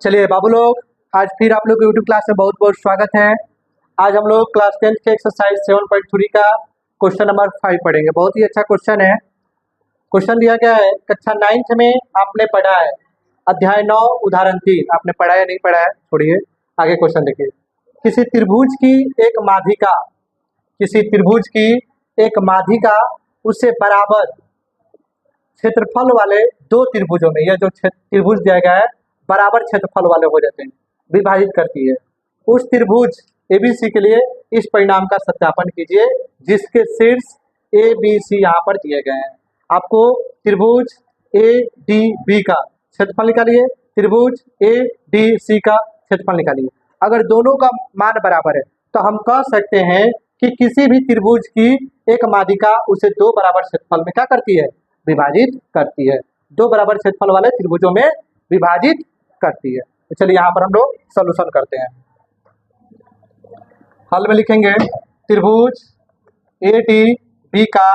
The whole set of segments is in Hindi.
चलिए बाबू लोग, आज फिर आप लोग को यूट्यूब क्लास में बहुत बहुत स्वागत है। आज हम लोग क्लास 10 के एक्सरसाइज 7.3 का क्वेश्चन नंबर 5 पढ़ेंगे। बहुत ही अच्छा क्वेश्चन है। क्वेश्चन दिया गया है कक्षा 9th में आपने पढ़ा है अध्याय 9 उदाहरण 3। आपने पढ़ा है नहीं पढ़ा है छोड़िए, आगे क्वेश्चन देखिए। किसी त्रिभुज की एक माध्यिका, किसी त्रिभुज की एक माध्यिका उससे बराबर क्षेत्रफल वाले दो त्रिभुजों में, यह जो त्रिभुज दिया गया है बराबर क्षेत्रफल वाले हो जाते हैं, विभाजित करती है। उस त्रिभुज एबीसी के लिए इस परिणाम का सत्यापन कीजिए जिसके शीर्ष ए बी सी यहाँ पर दिए गए हैं। आपको त्रिभुज ए डी बी का क्षेत्रफल निकालिए, त्रिभुज ए डी सी का क्षेत्रफल निकालिए। अगर दोनों का मान बराबर है तो हम कह सकते हैं कि किसी भी त्रिभुज की एक माध्यिका उसे दो बराबर क्षेत्रफल में क्या करती है, विभाजित करती है। दो बराबर क्षेत्रफल वाले त्रिभुजों में विभाजित करती है। तो चलिए यहाँ पर हम लोग सॉल्यूशन करते हैं। हल में लिखेंगे त्रिभुज ए डी बी का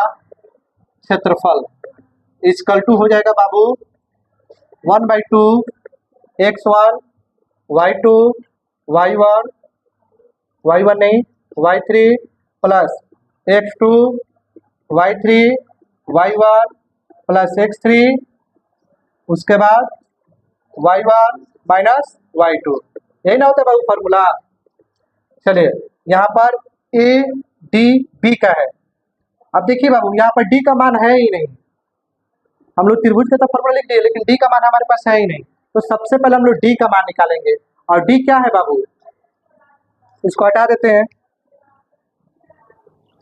क्षेत्रफल इक्वल टू हो जाएगा बाबू 1/2 x1 y2 y1 नहीं y3 plus x2 y3 y1 plus x3 उसके बाद y1 माइनस y2। यही ना होता है बाबू फॉर्मूला। चलिए यहाँ पर ए डी बी का है। अब देखिए बाबू यहाँ पर डी का मान है ही नहीं। हम लोग त्रिभुज का तो फॉर्मूला लिख दिए लेकिन डी का मान हमारे पास है ही नहीं। तो सबसे पहले हम लोग डी का मान निकालेंगे। और डी क्या है बाबू, इसको हटा देते हैं,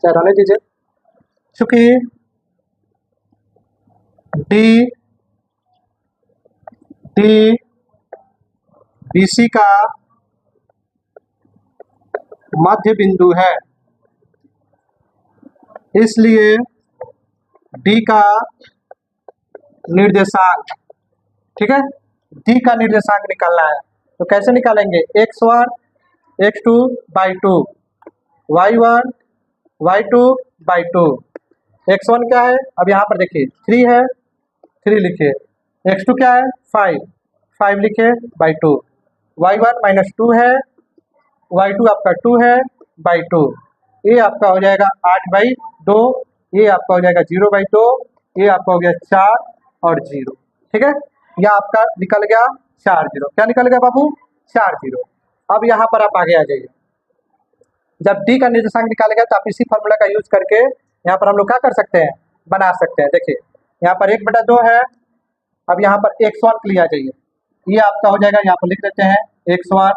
चाहे रहने दीजिए। चूंकि डी डी बीसी का मध्य बिंदु है, इसलिए डी का निर्देशांक, ठीक है, डी का निर्देशांक निकालना है। तो कैसे निकालेंगे, x1 x2 by 2 y1 y2 by 2। x1 क्या है, अब यहाँ पर देखिए 3 है, 3 लिखिए। x2 क्या है, 5 लिखिए बाई 2। y1 माइनस 2 है, y2 आपका 2 है बाई 2। ये आपका हो जाएगा 8/2, ये आपका हो जाएगा 0/2, ये आपका हो गया 4 और 0, ठीक है। यह आपका निकल गया 4 0। क्या निकल गया बाबू, 4 0। अब यहाँ पर आप आगे आ जाइए। जब डी का निर्देशांक निकालेगा तो आप इसी फॉर्मूला का यूज करके यहाँ पर हम लोग क्या कर सकते हैं, बना सकते हैं। देखिए यहाँ पर 1/2 है। अब यहाँ पर x1 के लिए आ जाइए, ये आपका हो जाएगा, यहाँ पर लिख देते हैं x1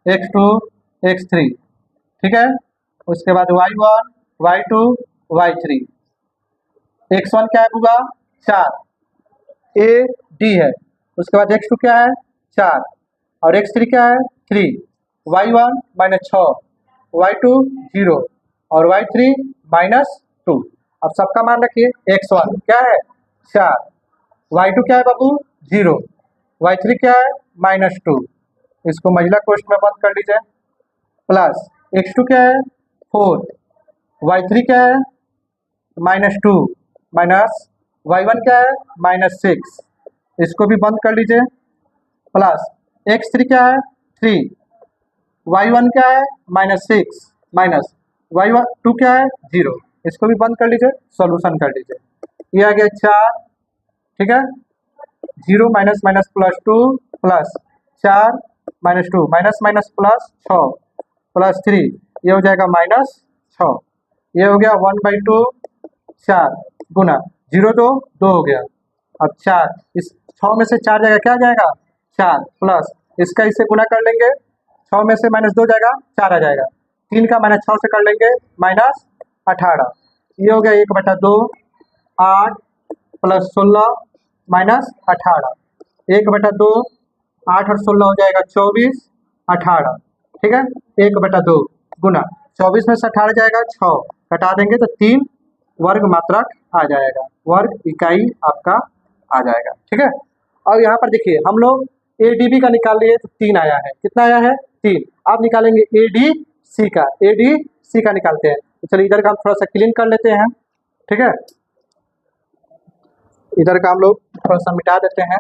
x2 x3, ठीक है। उसके बाद y1 y2 y3। x1 क्या है होगा, 4 ए डी है। उसके बाद x2 क्या है, 4 और x3 क्या है, 3। y1 माइनस 6, y2 0 और y3 माइनस 2। अब सबका मान रखिए, x1 क्या है 4, y2 क्या है बाबू 0, y3 क्या है माइनस 2। इसको महिला कोष्ठ में बंद कर लीजिए। प्लस x2 क्या है 4, y3 क्या है माइनस 2 माइनस y1 क्या है माइनस 6, इसको भी बंद कर लीजिए। प्लस x3 क्या है 3, y1 क्या है माइनस 6 माइनस y2 क्या है 0, इसको भी बंद कर लीजिए, सॉल्यूशन कर लीजिए। ये आ गया 4, ठीक है। 0 minus minus plus 2 plus 4 minus 2 minus minus plus 6 plus 3, ये हो जाएगा माइनस 6। ये हो गया 1/2 4 गुना 0 2 हो गया। अब 4, इस 6 में से 4 जाएगा, क्या जाएगा 4 प्लस इसका इससे गुना कर लेंगे, 6 में से माइनस 2 जाएगा 4 आ जाएगा। 3 का माइनस 6 से कर लेंगे माइनस 18। ये हो गया 1/2 8 प्लस 16 माइनस 18। 1/2 8 और 16 हो जाएगा 24 18, ठीक है। 1/2 गुना 24 में से 18 जाएगा 6, घटा देंगे तो 3 वर्ग मात्रक आ जाएगा, वर्ग इकाई आपका आ जाएगा, ठीक है। और यहाँ पर देखिए हम लोग ए डी बी का निकाल लिए तो 3 आया है, कितना आया है 3। अब निकालेंगे ए डी सी का, ए डी सी का निकालते हैं। तो चलिए इधर का हम थोड़ा सा क्लीन कर लेते हैं, ठीक है। इधर का हम लोग थोड़ा सा मिटा देते हैं।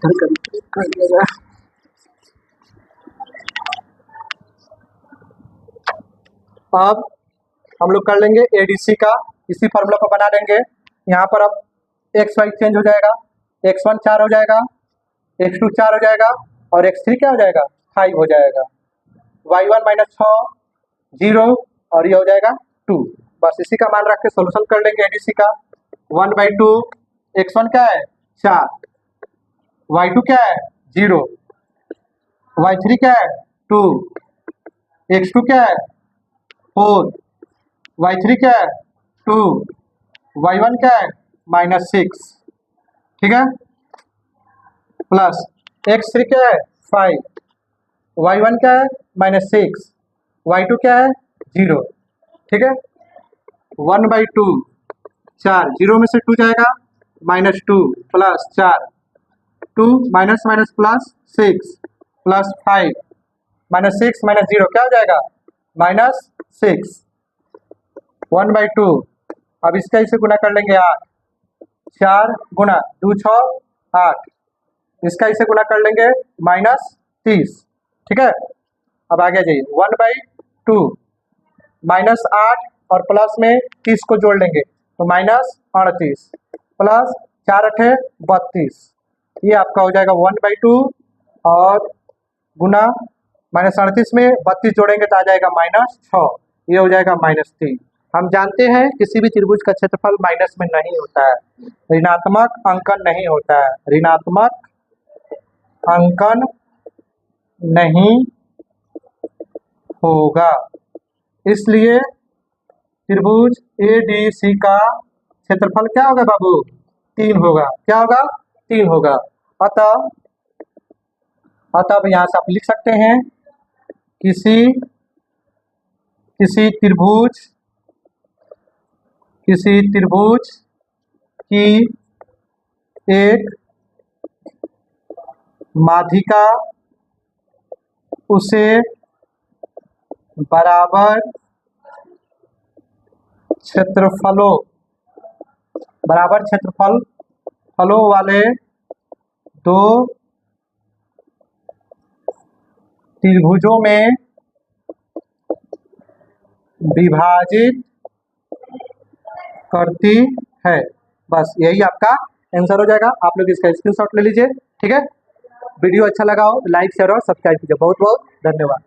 कर दिया जाए। अब हम लोग कर लेंगे एडीसी का, इसी फार्मूला को बना लेंगे। यहाँ पर अब एक्स वाई चेंज हो जाएगा, x1 4 हो जाएगा, x2 4 हो जाएगा और x3 क्या हो जाएगा 5 हो जाएगा। y1 माइनस 6 0 और ये हो जाएगा 2। बस इसी का मान रख के सोल्यूशन कर लेंगे एडीसी का। 1/2 x1 क्या है 4, y2 क्या है 0, y3 क्या है 2, x2 क्या है 4, y3 क्या है 2, y1 क्या है -6, ठीक है, प्लस x3 क्या है 5, y1 क्या है -6, y2 क्या है 0, ठीक है। 1/2 4, 0 में से 2 जाएगा -2 plus 4, 2 minus minus plus 6 plus 5 -6 -0 क्या हो जाएगा -6। 1/2 अब इसका इसे गुना कर लेंगे 8, 4 गुना 2 6 8, इसका इसे गुना कर लेंगे -30, ठीक है। अब आगे जाइए 1/2 -8 और प्लस में 30 को जोड़ लेंगे तो -38 प्लस 4 8 32, ये आपका हो जाएगा 1/2 और गुना -38 में 32 जोड़ेंगे तो आ जाएगा -6, ये हो जाएगा -3। हम जानते हैं किसी भी त्रिभुज का क्षेत्रफल माइनस में नहीं होता है, ऋणात्मक अंकन नहीं होता है, ऋणात्मक अंकन नहीं होगा, इसलिए त्रिभुज एडीसी का क्षेत्रफल क्या होगा बाबू 3 होगा। क्या होगा 3 होगा। अतः यहाँ से आप लिख सकते हैं किसी त्रिभुज की एक माध्यिका उसे बराबर क्षेत्रफलों वाले दो त्रिभुजों में विभाजित करती है। बस यही आपका आंसर हो जाएगा। आप लोग इसका स्क्रीनशॉट ले लीजिए, ठीक है। वीडियो अच्छा लगा हो लाइक शेयर और सब्सक्राइब कीजिए। बहुत बहुत धन्यवाद।